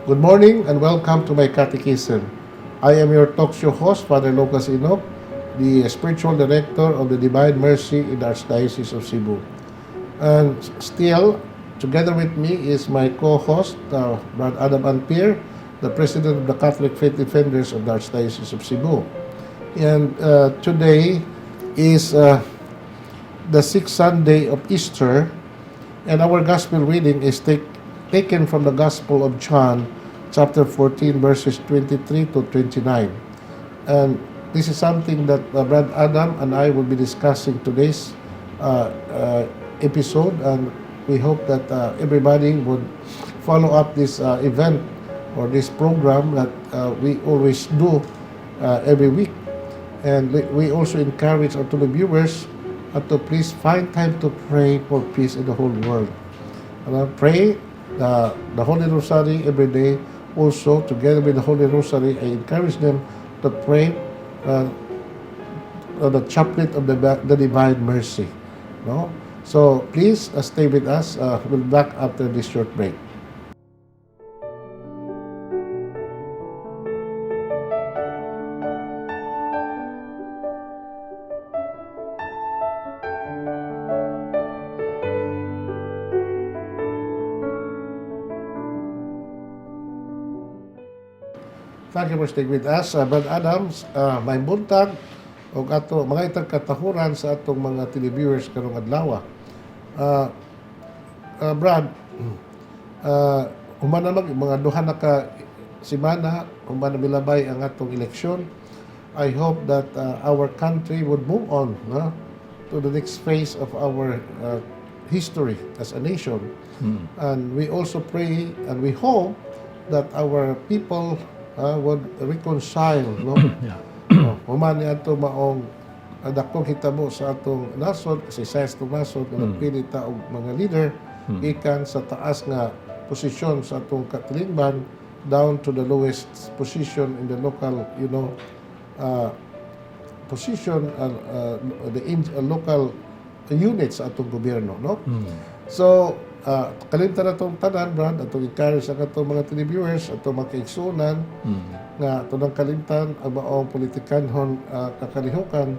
Good morning and welcome to My Catechism. I am your talk show host, Father Lucas Inoc, the spiritual director of the Divine Mercy in the Archdiocese of Cebu. And still, together with me is my co-host, Brad Adam Anpir, the president of the Catholic Faith Defenders of the Archdiocese of Cebu. And today is the sixth Sunday of Easter, and our gospel reading is taken from the Gospel of John, chapter 14, verses 23 to 29. And this is something that Brad Adam and I will be discussing today's episode, and we hope that everybody would follow up this event or this program that we always do every week. And we also encourage our televiewers to please find time to pray for peace in the whole world. Pray the Holy Rosary every day. Also, together with the Holy Rosary, I encourage them to pray the chaplet of the Divine Mercy. No? So please stay with us. We'll be back after this short break. Thank you for staying with us. Brad Adams, may buntag o ato mga itang katahuran sa atong mga televiewers karong adlaw. Brad, human naman mga duha na ka semana, human na milabay ang atong eleksyon. I hope that our country would move on to the next phase of our history as a nation. And we also pray and we hope that our people would reconcile, no? Yeah. Human ni ato maong dakong hitabo sa atong nasod, kasi sa atong nasod na nagpili ta og mga leader ikan sa taas nga posisyon sa atong katilingban down to the lowest position in the local, position, the local units sa atong gobyerno, no? So, kalimtan na itong tanan, Brad, atong encourage ang atong mga televiewers, atong mga kaigsunan, nga itong kalimtan, ang maong politikanhon kakalihukan,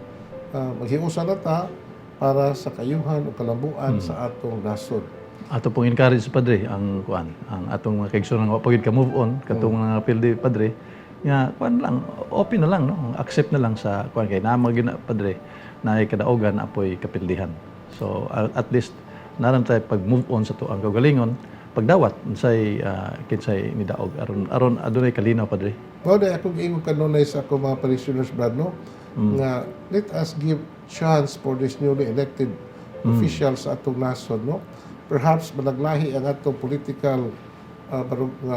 maghiusa na ta para sa kayuhan o kalambuan sa atong nasod. Ato pong encourage Padre ang atong mga kaigsunan nga pagid ka move on katong mga pildi Padre nga lang open na lang no, accept na lang sa kay na mga Padre na kadaogan apoy kapildihan. So at least naran tayo pag move on sa to ang kagalingon pagdawat unsay kinsay ni daog aron adunay kalinaw Padre. Well, akong giingon kanunay sa akong mga parishioners, Brad, no? Nga let us give chance for this newly elected officials sa atong nasod, no? Perhaps managlahi ang atong political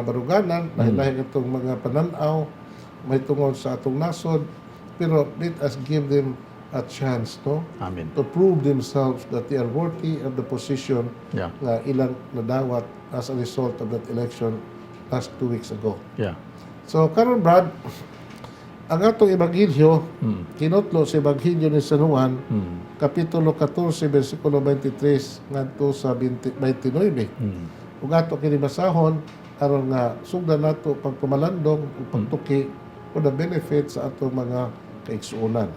baruganan, lahi-lahi atong mga pananaw, may tungod sa atong nasod, pero let us give them a chance, no? Amen. To prove themselves that they are worthy of the position na ilang nadawat as a result of that election last 2 weeks ago. Yeah. So, karon Brad, ang atong ebanghelyo, kinutlo sa ebanghelyo ni San Juan, kapitulo 14, versikulo 23 ngadto sa 29. Ug ato kini basahon aron nga sugdan nato pagpumalandong ug pagtuki for the benefit sa atong mga kaigsuonan.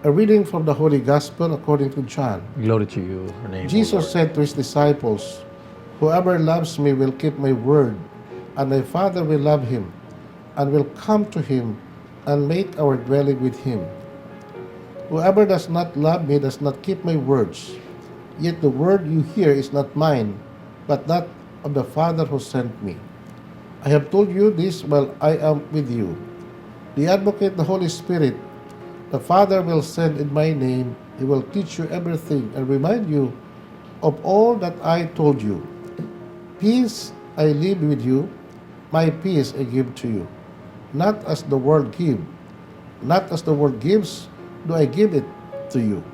A reading from the Holy Gospel according to John. Glory to you, your name, Jesus said to his disciples, "Whoever loves me will keep my word, and my Father will love him, and will come to him and make our dwelling with him. Whoever does not love me does not keep my words. Yet the word you hear is not mine, but that of the Father who sent me. I have told you this while I am with you. The Advocate, the Holy Spirit, the Father will send in my name. He will teach you everything and remind you of all that I told you. Peace I leave with you, my peace I give to you. Not as the world gives, do I give it to you.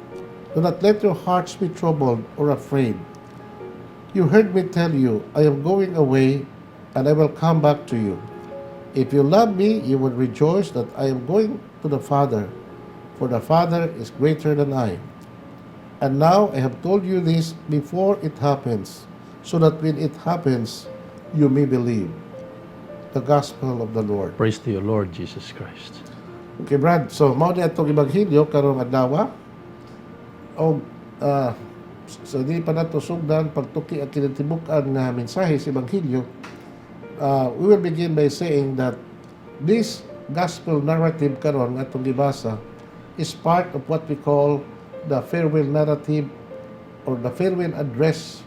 Do not let your hearts be troubled or afraid. You heard me tell you, I am going away, and I will come back to you. If you love me, you will rejoice that I am going to the Father, for the Father is greater than I. And now I have told you this before it happens, so that when it happens, you may believe. The Gospel of the Lord. Praise to you, Lord Jesus Christ. Okay, Brad. So, mao ni atong Ebanghelyo karong adlaw. O sa di pa nato sugdan pagtuki ang kinatibuk-an nga mensahe sa Ebanghelyo, we will begin by saying that this gospel narrative karon nga atong gibasa is part of what we call the farewell narrative or the farewell address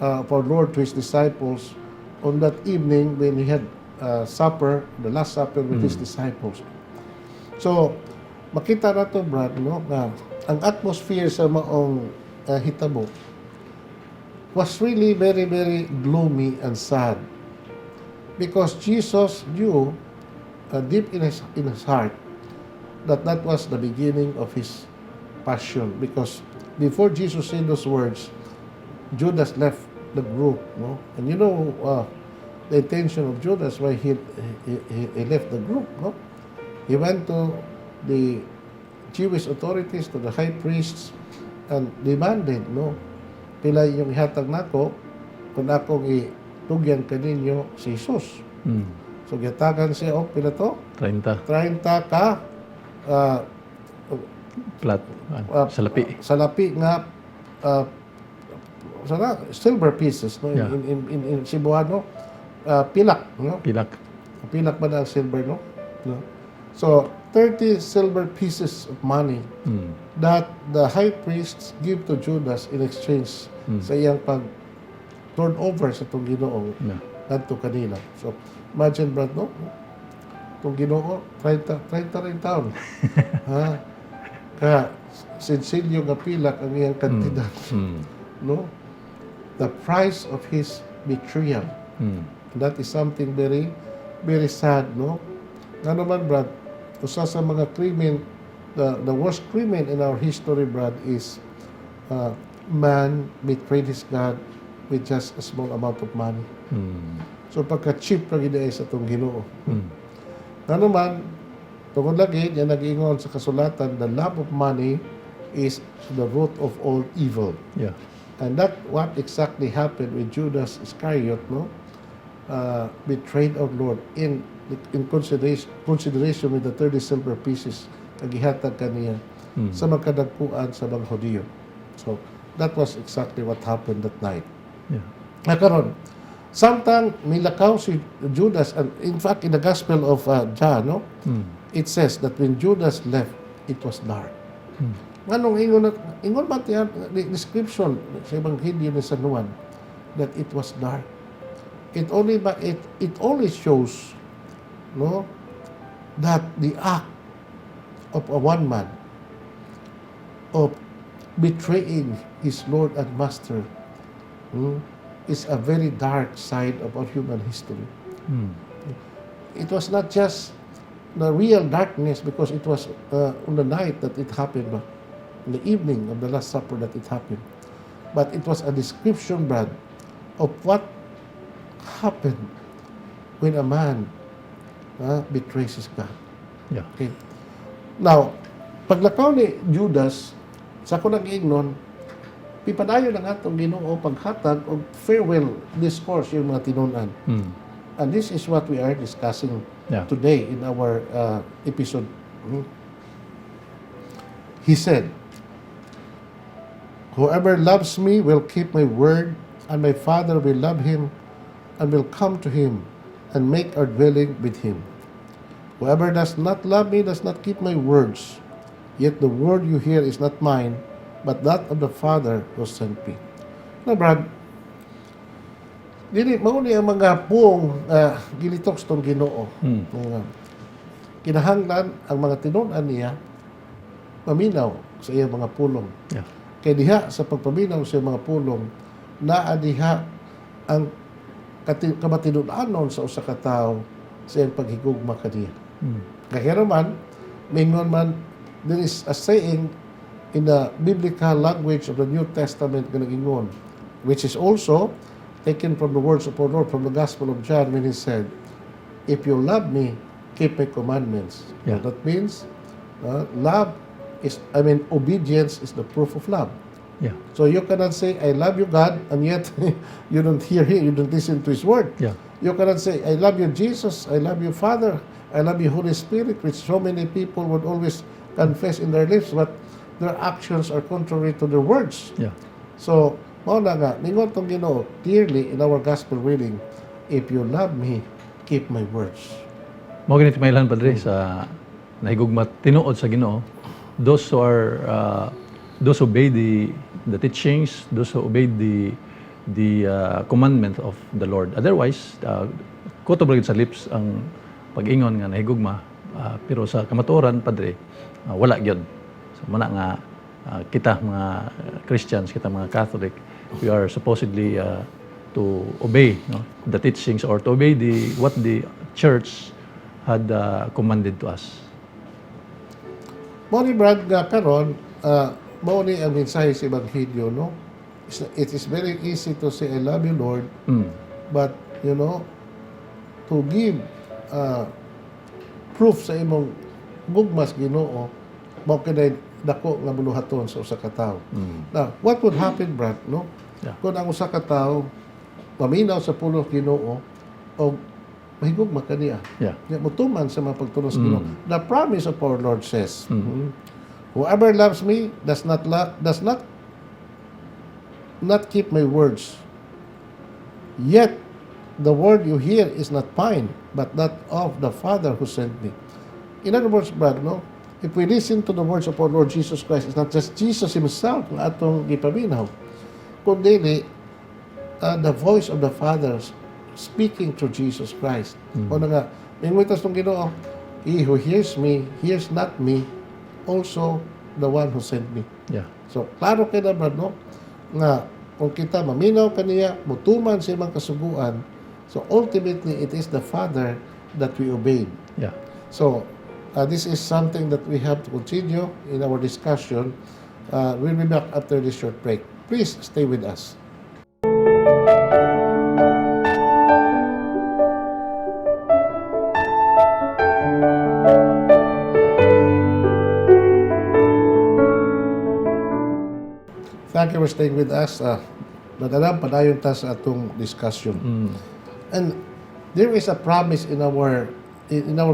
of our Lord to His disciples on that evening when He had supper, the Last Supper with His disciples. So, makita nato, Brad, no, na ang atmosphere sa maong hitabo was really very, very gloomy and sad because Jesus knew deep in his heart that that was the beginning of His passion, because before Jesus said those words, Judas left the group, no? And you know the intention of Judas why he left the group, no? He went to the Jewish authorities, to the high priests, and demanded, no, pila yung ihatag nako kung akong itugyan kaninyo si Jesus. So gihatagan siya, pila to? 30. 30 ka Plat. Salapi. salapi nga silver pieces, no? Yeah. In Cebuano, pilak, no? Pilak. Pilak ba na ang silver, no? No? So 30 silver pieces of money that the high priests give to Judas in exchange sa iyang pag turn over sa itong Ginoo ngadto kanila. So imagine, Brad, no? Itong Ginoo 30 rin taon. Ha? Kaya sinsilyo nga pilak ang iyang kantidad. No? The price of his betrayal. That is something very, very sad, no? Nga naman, Brad, usa sa mga krimen, the worst crimen in our history, Brad, is man betrayed his God with just a small amount of money. So pagka-cheap na gina sa itong Ginoo. Nga naman, tungkol lagi, yan nag-ingon sa kasulatan, the love of money is the root of all evil. Yeah. And that what exactly happened with Judas Iscariot, no? Betrayed our Lord in consideration with the 30 silver pieces na gihatag kaniya sa magkadagkuan sa mga Hudiyo. So, that was exactly what happened that night. Yeah. Karon, samtang nilakaw si Judas, and in fact, in the Gospel of John, no? It says that when Judas left, it was dark. Anong ingon ba tiyan, the description sa Ebanghelyo ni San Juan that it was dark. It only shows, no, that the act of a one man of betraying his Lord and Master is a very dark side of our human history. It was not just the real darkness because it was on the night that it happened, in the evening of the Last Supper that it happened. But it was a description, Brad, of what happened when a man betrays his God. Yeah. Okay. Now, paglakaw ni Judas, sa ko nag-ignon, pipadayon ang atong Ginoo paghatag og farewell discourse yung mga tinunan. And this is what we are discussing today in our episode. He said, "Whoever loves me will keep my word, and my Father will love him, and will come to him, and make our dwelling with him. Whoever does not love me does not keep my words. Yet the word you hear is not mine, but that of the Father who sent me." Now, Brad, dili mao ni ang mga puong gilitok sa tong Ginoo. Kinahanglan ang mga tinunan niya maminaw sa iyang mga pulong. Yeah. Kay diha sa pagpaminaw sa iyang mga pulong, naa diha ang kamatinudanon sa usa ka tawo sa iyang paghigugma kaniya. Kaya naman, mingon man, there is a saying in the biblical language of the New Testament na nag-ingon, which is also taken from the words of our Lord from the Gospel of John when He said, "If you love me, keep my commandments." Yeah. That means, obedience is the proof of love. Yeah. So you cannot say, I love you, God, and yet you don't hear Him, you don't listen to His word. Yeah. You cannot say, I love you, Jesus, I love you, Father, I love you, Holy Spirit, which so many people would always confess in their lips, but their actions are contrary to their words. Yeah. So, mao na nga, ningon tong Ginoo clearly in our gospel reading, if you love me, keep my words. Mo ganito mailan padre sa nahigugma tinuod sa Ginoo, those who are those who obey the teachings, those who obey the commandment of the Lord. Otherwise, kutob ra gid sa lips ang pag-ingon nga nahigugma, pero sa kamatuoran padre, wala gyud. So mana nga kita mga Christians, kita mga Catholic, we are supposedly to obey, no, the teachings, or to obey what the church had commanded to us. Mao ni Brad nga karon, mao ni ang mensahe sa Ebanghelyo, no? It is very easy to say, I love you, Lord, but, you know, to give proof sa imong gugmas Ginoo, mao kinay dako nga buluhaton sa usa ka tawo. Now, what would happen, Brad, no? Yeah. Kung ang usa ka tawo paminaw sa pulo Ginoo o mahigugma kaniya. Yeah. Mutuman sa mga pagtunos Ginoo. The promise of our Lord says, whoever loves me does not keep my words. Yet the word you hear is not mine, but that of the Father who sent me. In other words, Brad, no? If we listen to the words of our Lord Jesus Christ, it's not just Jesus Himself nga atong gipaminaw, kundi the voice of the Father speaking through Jesus Christ. O na nga, minguitas tong Ginoo, He who hears me, hears not me, also the one who sent me. Yeah. So, klaro kay na, Brad, no? Nga, kung kita maminaw kaniya, mutuman sa imang kasuguan, so ultimately, it is the Father that we obeyed. Yeah. So, this is something that we have to continue in our discussion. We'll be back after this short break. Please stay with us. Thank you for staying with us. Nagalang padayon ta sa atong discussion. And there is a promise in our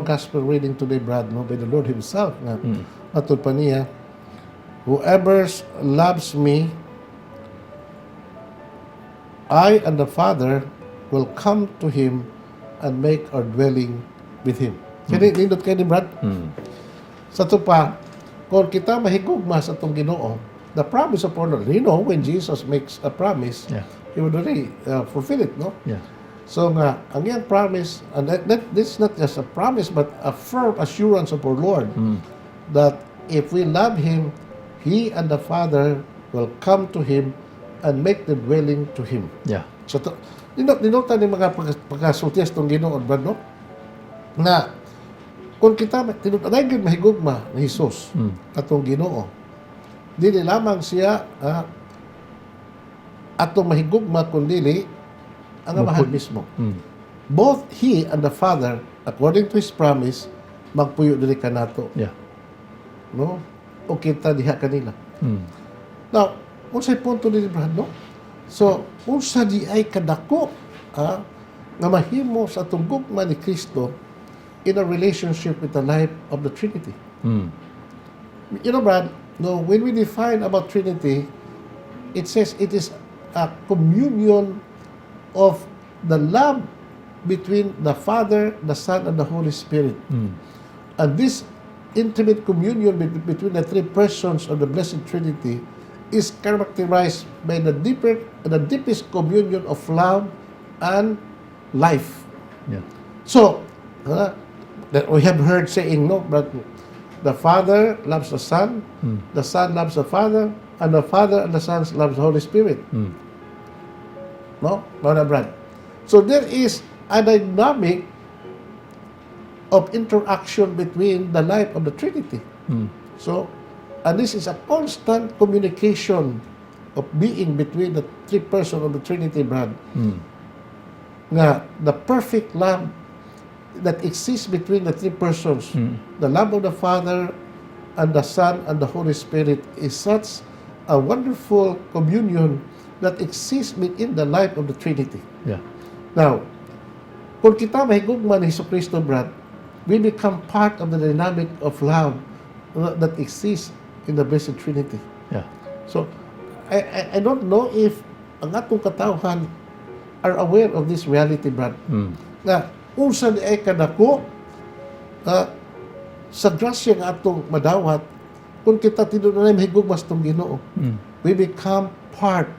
gospel reading today, Brad, no, by the Lord Himself. Nga, matod pa niya, whoever loves me, I and the Father will come to him and make our dwelling with him. Kaya nindot kayo ni Brad? Sa ito pa, kung kita mahigugma sa itong Ginoo, the promise of our Lord, you know, when Jesus makes a promise, He would already fulfill it, no? Yeah. So nga, ang iyang promise, and this is not just a promise, but a firm assurance of our Lord, that if we love Him, He and the Father will come to Him and make the dwelling to Him. Yeah. So, dinotan ni mga pagkasultias itong Ginoo, Brad, no? Na, kung kita, tinutanay yun mahigugma na Jesus, atong Ginoo, dili lamang siya atong mahigugma kundili ang mahal mismo. Both He and the Father, according to His promise, magpuyo dili kanato. Yeah. No? O kita diha kanila. Now, unsay punto ni Brad, no? So, unsa di ay kadako nga mahimo sa atong gugma ni Kristo in a relationship with the life of the Trinity. You know, Brad, no, when we define about Trinity, it says it is a communion of the love between the Father, the Son, and the Holy Spirit. And this intimate communion between the three persons of the Blessed Trinity is characterized by the deepest communion of love and life. Yeah. So, that we have heard saying, no, but the Father loves the Son loves the Father, and the Father and the Son loves the Holy Spirit. No? No, Brad. So there is a dynamic of interaction between the life of the Trinity. So, and this is a constant communication of being between the three persons of the Trinity, Brad. Nga, the perfect love that exists between the three persons, the love of the Father and the Son and the Holy Spirit, is such a wonderful communion that exists within the life of the Trinity. Yeah. Now, kung kita mahigugma ni Jesucristo, Brad, we become part of the dynamic of love that exists in the Blessed Trinity. Yeah. So, I don't know if ang atong katawhan are aware of this reality, Brad. Na unsa di ay kadako sa grasya nga atong madawat kung kita tinunay mahigugmas tong Ginoo. We become part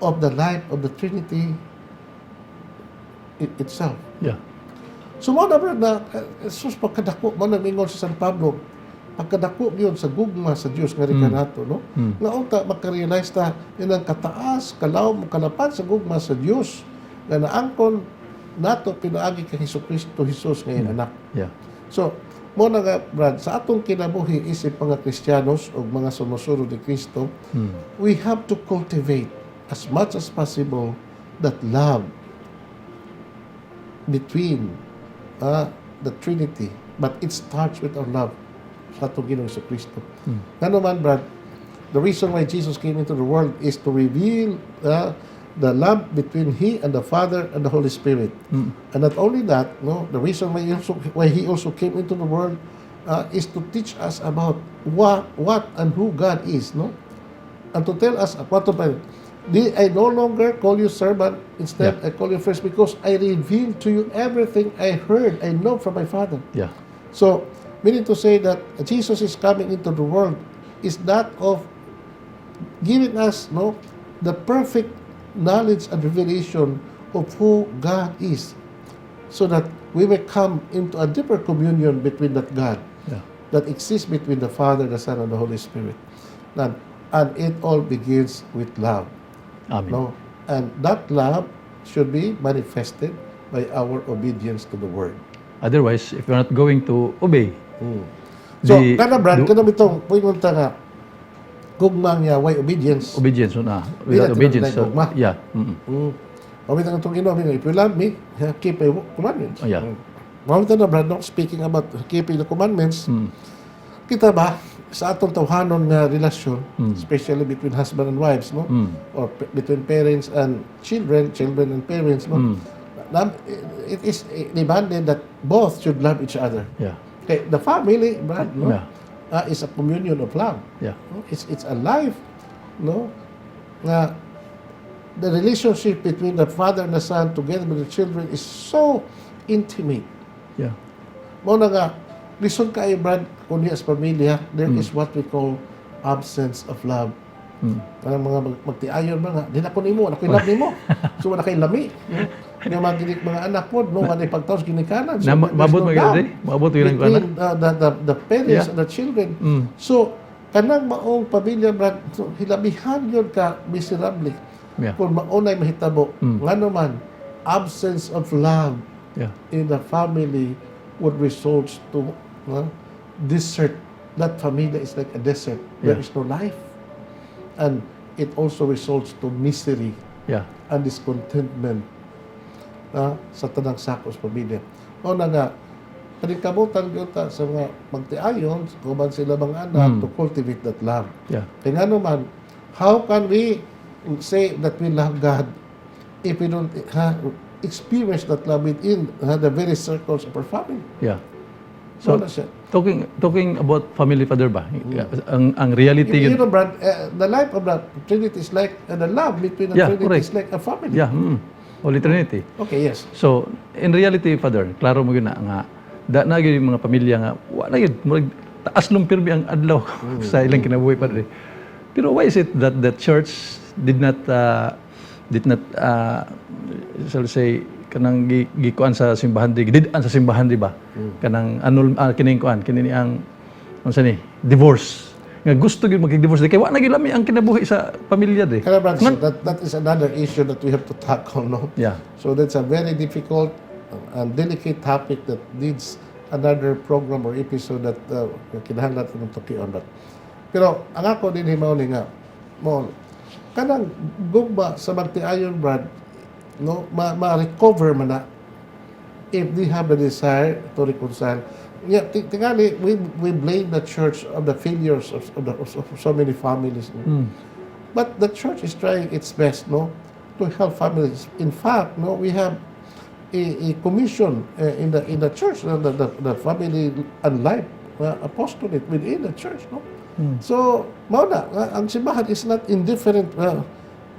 of the life of the Trinity itself. Yeah. So mo na Brad na sus pagkadako mo nang ingon sa San Pablo, pagkadako gyud sa gugma sa Dios nga rika nato, no? Nga unta makarealize ta inang kataas, kalawom, kalapad sa gugma sa Dios nga naangkon nato pinaagi kay Jesucristo Jesus nga iyang anak. Yeah. So mo na nga Brad, sa atong kinabuhi isip mga Kristiyanos o mga sumusunod ni Kristo, we have to cultivate as much as possible that love between the Trinity, but it starts with our love sa atong Ginoong Jesucristo. Ano man, Brad, the reason why Jesus came into the world is to reveal the love between He and the Father and the Holy Spirit. And not only that, no, the reason why He also came into the world is to teach us about what and who God is, no, and to tell us what to pray. I no longer call you servant, instead I call you first, because I reveal to you everything I heard, I know from my Father. Yeah. So, meaning to say that Jesus is coming into the world is that of giving us, no, the perfect knowledge and revelation of who God is, so that we may come into a deeper communion between that God that exists between the Father, the Son, and the Holy Spirit. And it all begins with love. Amen. No? And that love should be manifested by our obedience to the Word. Otherwise, if you're not going to obey, So, kana Brad, kana bitong pumunta nga gugmang niya, why obedience? obedience na. Without Obedience. tinatay gugma. Yeah. Pamitan itong Inoc, if you love me, keep my commandments. Yeah. Pamitan na Brad, no, speaking about keeping the commandments, kita ba, sa atong tawhanon nga relasyon, especially between husband and wives, no? Or between parents and children and parents, no? It is demanded that both should love each other. Yeah. Okay, the family, Brad, no? Yeah. Is a communion of love. Yeah. It's a life, no? Na the relationship between the father and the son together with the children is so intimate. Yeah. Mo na nga, listen kayo, Brad, kung as pamilya, there is what we call absence of love. Ang mga magtiayon mga, di na ko nimo, ako love nimo. So wala kay lami. Nga mga anak mo, no, nga pagtaos ginikanan. So, Mabot mo gani? Mabot yun ang between the parents and the children. So, kanang maong pamilya, Brad, so, hilabihan yun ka miserably. Yeah. Kung maunay mahitabo, nga naman, absence of love in the family would result to desert. That family is like a desert. There is no life. And it also results to misery and discontentment sa tanang sakos pamilya. O na nga, kanikabutan kita sa mga magtiayon, kuman sila mga anak, to cultivate that love. Yeah. Kaya nga naman, how can we say that we love God if we don't experience that love within the very circles of our family? Yeah. So, na siya. talking about family, Father ba? Ang reality You know, Brad, the life of the Trinity is like, the love between the Trinity correct. is like a family. Yeah. Holy Trinity. Okay, yes. So, in reality, Father, klaro mo yun na nga, na yung mga pamilya nga, wala yun, taas nung pirmi ang adlaw sa ilang kinabuhi, Padre. Pero why is it that the church did not shall we say, kanang gikuan sa simbahan dididan sa simbahan, di ba? Kanang kining kuan kini ang unsa ni divorce nga gusto gyud magdi-divorce kay wa na gyud lami ang kinabuhi sa pamilya di. Kaya Brad, that is another issue that we have to tackle, no? Yeah. So that's a very difficult and delicate topic that needs another program or episode that kinahanglan natin tukion. Pero ang ako din himaw ni nga mo kanang gugma sa magtiayon, Brad, no, ma-recover man na if they have the desire to reconcile. Yeah, tingali, we blame the church of the failures of so many families. No? But the church is trying its best, no, to help families. In fact, no, we have a commission in the church, the family and life apostolate within the church, no. So, mao na, ang simbahan is not indifferent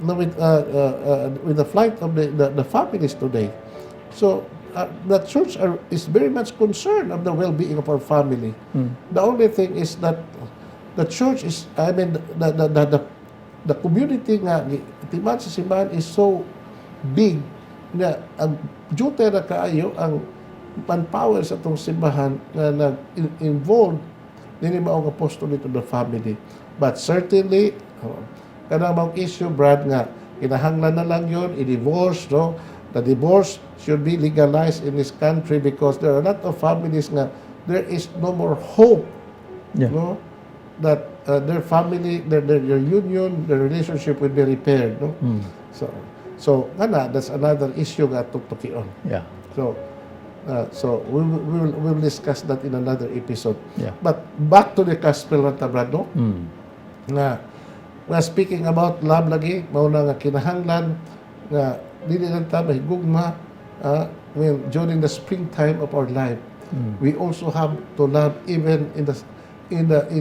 no, with the plight of the families today. So, the church is very much concerned of the well-being of our family. The only thing is that the church is, I mean, the community nga, timan sa simbahan is so big na ang duty na kaayo ang manpower sa itong simbahan na nag-involve nini maong apostolate of the family. But certainly, kanang mga issue, Brad, nga kinahanglan na lang yun, i-divorce, no? The divorce should be legalized in this country because there are a lot of families nga there is no more hope, no, that their family, their union, their relationship will be repaired, no. So that's another issue nga tuktukion. Yeah. So we will discuss that in another episode. Yeah. But back to the gospel ng Tabrado, na speaking about love lagi, mao na nga kinahanglan nga dili lang ta mahigugma during the springtime of our life. We also have to love even in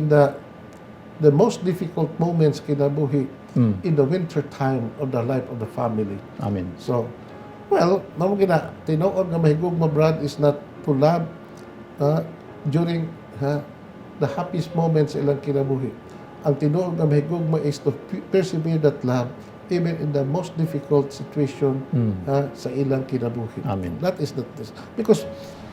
the most difficult moments kinabuhi, in the winter time of the life of the family. Amen. So, well, mamo gina tinuod nga mahigugma, Brad, is not to love during the happiest moments ilang kinabuhi. Ang tinuod nga mahigugma is to persevere that love even in the most difficult situation sa ilang kinabuhi. Amen. That is the because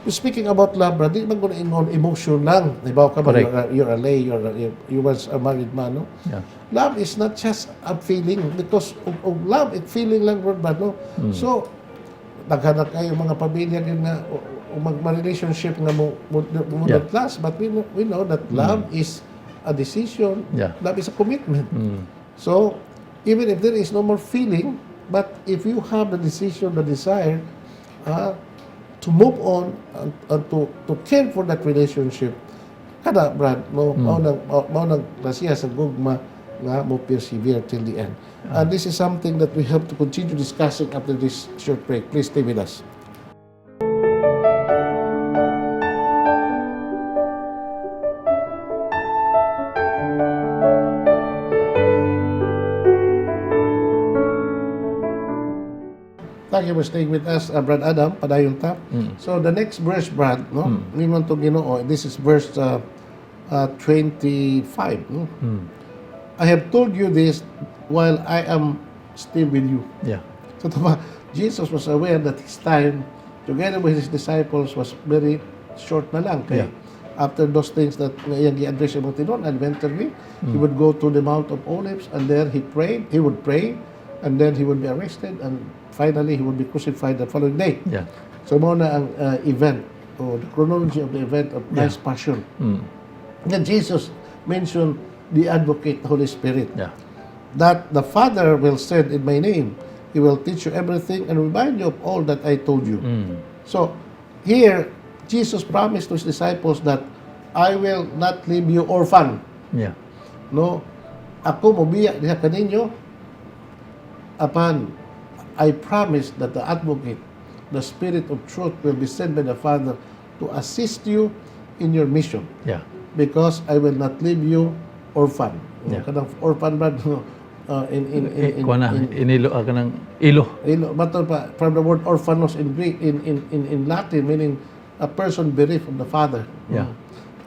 speaking about love, Brad, di man ko na ingon emotion lang. Diba ka ba, you're a lay, you was a married man, no? Yeah. Love is not just a feeling because of love, it feeling lang, Brad, no? So, naghanap kayo mga pamilya din na mag-relationship nga mo class, but we know that love is a decision. Yeah. Love is a commitment. So, even if there is no more feeling, but if you have the decision, the desire to move on and to care for that relationship, kada, Brad, mao nang grasya sa gugma nga mo persevere till the end. And this is something that we have to continue discussing after this short break. Please stay with us. Thank you for staying with us, Brad Adam, padayon ta. So the next verse, Brad, no? Ningon to Ginoo, this is verse 25, no? I have told you this while I am still with you. Yeah. So Jesus was aware that his time together with his disciples was very short na lang. Kaya after those things that iyang i-address yung mga tinon, eventually, he would go to the Mount of Olives and there he would pray, and then he would be arrested, and finally he would be crucified the following day. Yeah. So muna ang event, or the chronology of the event of Christ's Passion. Then Jesus mentioned the advocate, the Holy Spirit. Yeah. That the Father will send in my name. He will teach you everything and remind you of all that I told you. So here, Jesus promised to his disciples that I will not leave you orphan. Yeah. No, ako mobiya diha kaninyo upon I promise that the advocate, the Spirit of truth, will be sent by the Father to assist you in your mission. Yeah. Because I will not leave you orphan. Yeah. Kanang orphan, Brad, inilo kanang ilo. But from the word orphanos in Greek, in Latin, meaning a person bereft from the father. Yeah.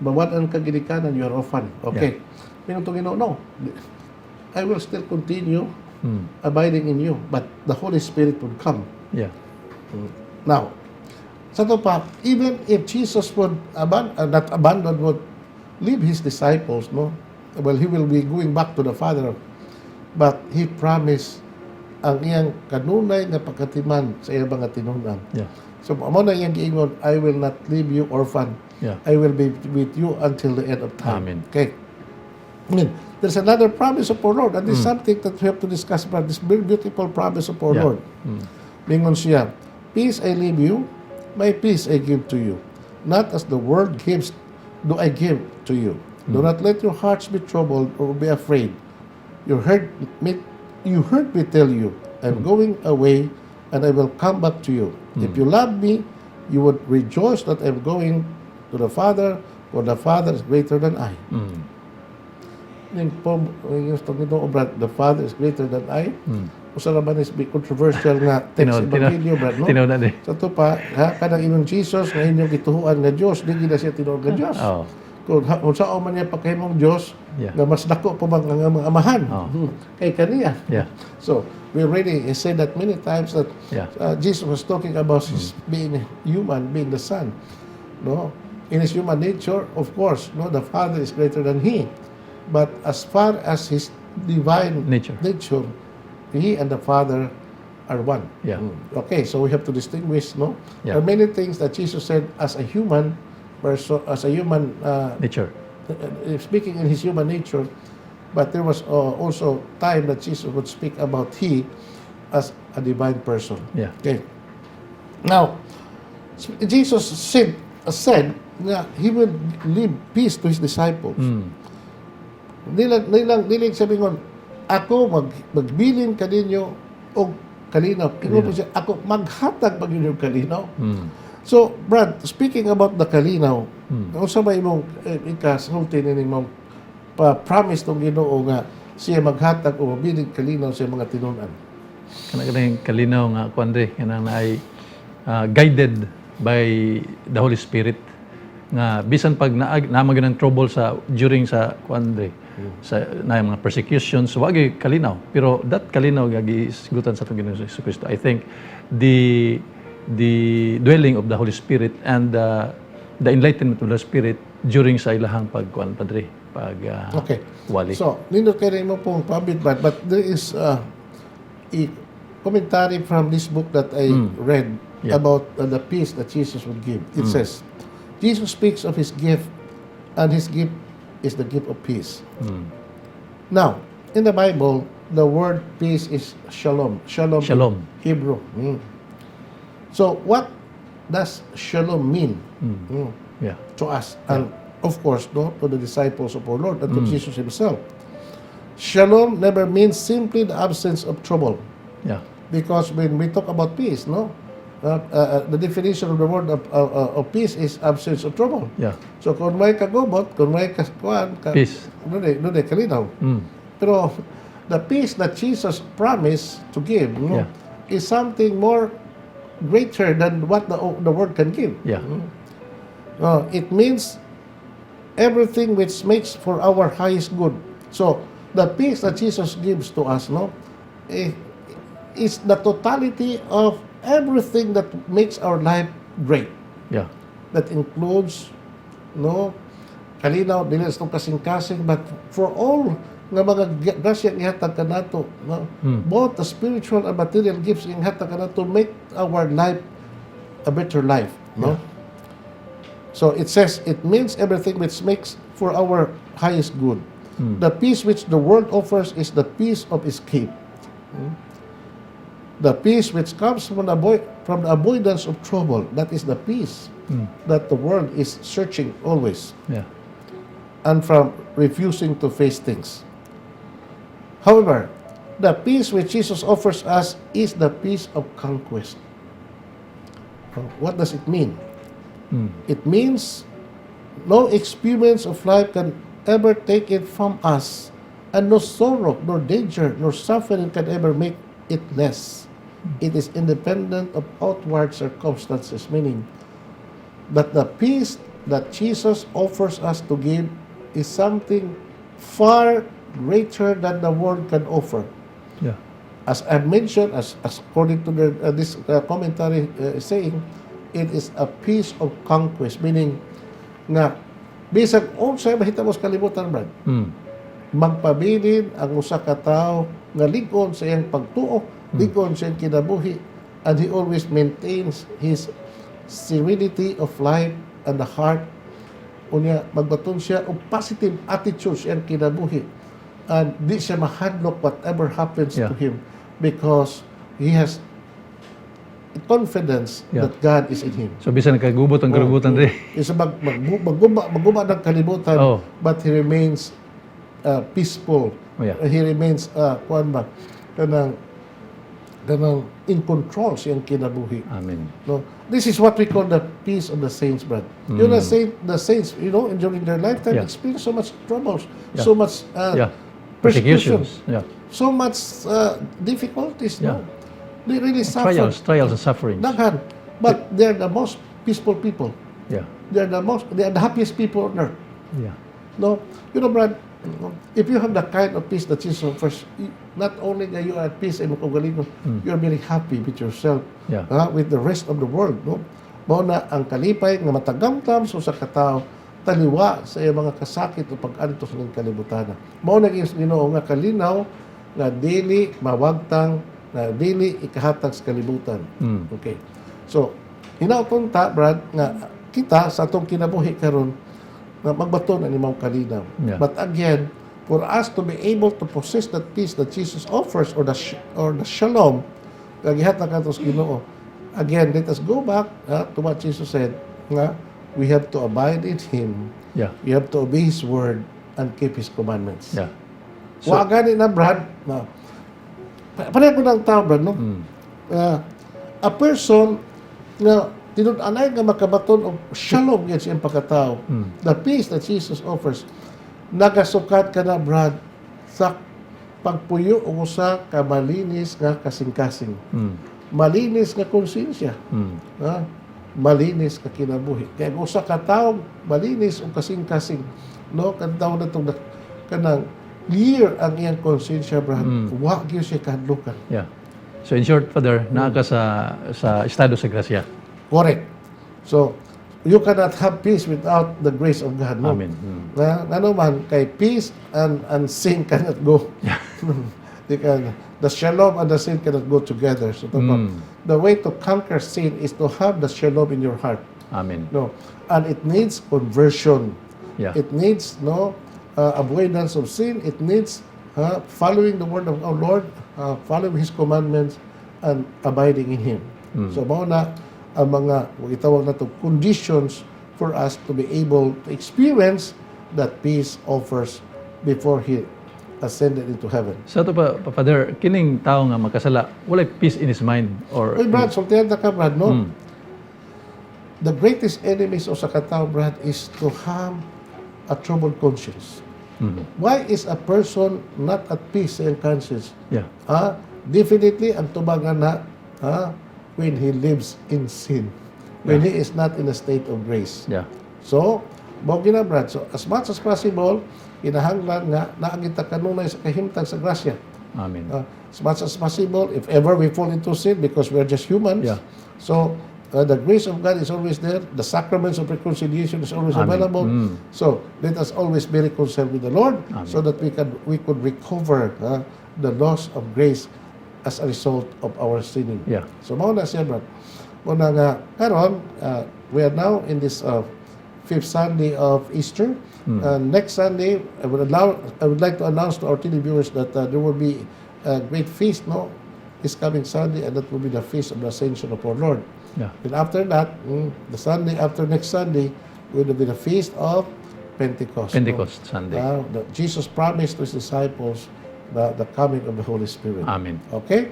But what ang kagilikanan, you are orphan. Okay. Meaning to no. I will still continue abiding in you, but the Holy Spirit would come. Yeah. Now, sa to pa, even if Jesus would would leave his disciples, no? Well, he will be going back to the Father, but he promised ang iyang kanunay na pagkatiman sa iyang mga tinunan. Yeah. So, amo na iyang giingon, I will not leave you orphan. Yeah. I will be with you until the end of time. Amen. Okay. There's another promise of our Lord, and this is something that we have to discuss about this very beautiful promise of our Lord. Mingon siya, peace I leave you, My peace I give to you. Not as the world gives, do I give to you. Do not let your hearts be troubled or be afraid. You heard me tell you, I'm going away and I will come back to you. If you love me, you would rejoice that I'm going to the Father, for the Father is greater than I. The Father is greater than I. Usa naman is big controversial nga text evangelyo, brad, no? Tinaw na di. Sa to pa, kanang inyong Jesus nga inyong gituhuan nga Dios, di gid siya tinuod nga Dios. Oh. Kung saan man niya pagkahimong Dios, Yeah. nga mas dako pa bang ang mga amahan kay kaniya. Yeah. So, we already said that many times that Yeah. Jesus was talking about his being human, being the Son. No? In his human nature, of course, no, the Father is greater than he. But as far as his divine Nature. he and the Father are one. Yeah. Okay, so we have to distinguish, no? Yeah. There are many things that Jesus said as a human person, as a human Nature. speaking in his human nature, but there was also time that Jesus would speak about he as a divine person. Yeah. Okay. Now, Jesus said that he would leave peace to his disciples. Nilang sabi ngon, ako magbilin kaninyo og kalinaw. Ingon po siya, ako maghatag pag inyong kalinaw. So, Brad, speaking about the kalinaw, kung sa ba imong ikasulti ni mong pa-promise tong Ginoo nga siya maghatag o mabiling kalinaw sa mga tinunan. Kanang kalinaw nga kuandre kanang naay guided by the Holy Spirit nga bisan pag naamag ng trouble sa during sa kuandre sa na mga persecutions wagi kalinaw, pero that kalinaw giisgutan sa Panginoon Hesus Kristo. I think the dwelling of the Holy Spirit and the enlightenment of the Spirit during sa ilahang pagkuan padre pag Okay. wali. So, nindot kayo rin mo pong pabit, but there is a commentary from this book that I read about the peace that Jesus would give. It says, Jesus speaks of his gift, and his gift is the gift of peace. Now, in the Bible, the word peace is shalom. Shalom. Shalom. In Hebrew. So, what does shalom mean Yeah. to us? And of course, no, to the disciples of our Lord and to Jesus himself. Shalom never means simply the absence of trouble. Yeah. Because when we talk about peace, no, the definition of the word of peace is absence of trouble. Yeah. So kung may kagubot, kung may kuan, Peace. doon kalinaw. Pero the peace that Jesus promised to give, no, is something more greater than what the word can give. Yeah. It means everything which makes for our highest good. So the peace that Jesus gives to us, no, is the totality of everything that makes our life great. Yeah. That includes, no, kalinaw, dili sa kasing-kasing, but for all nga mga grasya ihatag kanato, no, both the spiritual and material gifts ihatag kanato make our life a better life, no. So it says it means everything which makes for our highest good. The peace which the world offers is the peace of escape. The peace which comes from the avoidance of trouble. That is the peace that the world is searching always, Yeah. and from refusing to face things. However, the peace which Jesus offers us is the peace of conquest. What does it mean? It means no experience of life can ever take it from us, and no sorrow, nor danger, nor suffering can ever make it less. It is independent of outward circumstances, meaning that the peace that Jesus offers us to give is something far greater than the world can offer. Yeah. As I mentioned, as according to this commentary saying, it is a peace of conquest, meaning nga bisag unsay mahita mo sa kalibutan, Brad, magpabilin ang usa ka tawo nga ligon sa iyang pagtuo, ligon sa iyang kinabuhi, and he always maintains his serenity of life and the heart. Unya magbaton siya og positive attitude sa iyang kinabuhi, and di siya mahadlok whatever happens to him, because he has confidence Yeah. that God is in him. So bisan nagkagubot ang kalibutan dre. Isa magguma ng kalibutan, Oh. but he remains peaceful. Oh, yeah. He remains, kuan ba, kanang in control siyang kinabuhi. Amen. No, this is what we call the peace of the saints, brad. You know, the saints, during their lifetime, Yeah. experience so much troubles, Yeah. so much Yeah. persecution, Persecutions. Yeah. so much difficulties. Yeah. No, they really suffer. Trials and sufferings. Daghan. But they're the most peaceful people. Yeah. They are the happiest people on earth. Yeah. No, Brad, if you have the kind of peace that Jesus offers, not only that you are at peace and magaling, you are very happy with yourself, Yeah. with the rest of the world. No, mao na ang kalipay nga matagamtam so sa katao taliwa sa iyang mga kasakit o pag-adto sa iyang kalibutan. Mao na gyud Ginoo nga kalinaw nga dili mawagtang na dili ikahatag sa kalibutan. Okay. So, hinautong ta, Brad, nga kita sa atong kinabuhi karon na magbaton ani mao kalinaw. Yeah. But again, for us to be able to possess that peace that Jesus offers or the shalom nga gihatag nato sa Ginoo. Again, let us go back to what Jesus said nga we have to abide in Him. Yeah. We have to obey His word and keep His commandments. Yeah. Wa gani na, Brad, na pareho ko ng tao, Brad, no? A person na tinud-anay nga makabaton og shalom gyud siyang pagkatao. The peace that Jesus offers, nagasukat ka na, Brad, sa pagpuyo og usa ka malinis nga kasing-kasing. Malinis nga konsensya. Malinis ka kinabuhi. Kaya kung usa ka tawo malinis o kasing-kasing, no, kantaw na tong kanang clear ang iyang konsensya, Brad. Wa gyud siya kahadlukan. Yeah. So in short, Father, naa ka sa estado sa grasya. Correct. So, you cannot have peace without the grace of God. No? Amen. Ano man, kay peace and sin cannot go. The shalom and the sin cannot go together. So, the way to conquer sin is to have the shalom in your heart. Amen. No, and it needs conversion. Yeah. It needs avoidance of sin. It needs following the word of our Lord, following His commandments, and abiding in Him. So, mao na ang mga itawag na to conditions for us to be able to experience that peace offers before He ascended into heaven. Sa ito pa, Father, kining tao nga magkasala, wala peace in his mind or... Oy, Brad, sultihan ka, Brad, no? The greatest enemies of sa katao, Brad, is to have a troubled conscience. Why is a person not at peace in conscience? Yeah. Definitely, ang tubangan na, when he lives in sin, when he is not in a state of grace. Yeah. So, mao gina, Brad. So, as much as possible, kinahanglan nga naagita kanunay sa kahimtang sa grasya. Amen. As much as possible, if ever we fall into sin, because we are just humans, Yeah. so the grace of God is always there. The sacraments of reconciliation is always Amen. available. So let us always be reconciled with the Lord, Amen. so that we could recover the loss of grace as a result of our sinning. Yeah. So mao na siya, Brad. Muna nga karon, we are now in this fifth Sunday of Easter. Next Sunday, I would like to announce to our televiewers that there will be a great feast, this coming Sunday, and that will be the feast of the Ascension of our Lord. Yeah. And after that, the Sunday after next Sunday, will be the feast of Pentecost. Pentecost Sunday. Jesus promised to His disciples the coming of the Holy Spirit. Amen. Okay?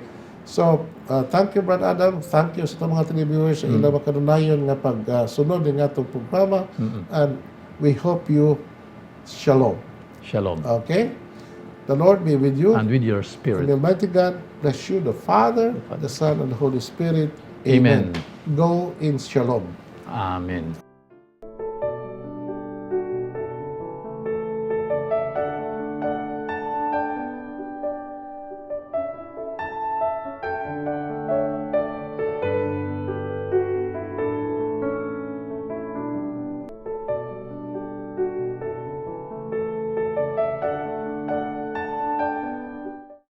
So, thank you, Brad Adam. Thank you sa mga televiewers sa ilang makanunayon nga pagsunod ng atong programa. And we hope you shalom. Shalom. Okay? The Lord be with you. And with your And spirit. the Almighty God bless you, the Father, the Son, and the Holy Spirit. Amen. Go in shalom. Amen.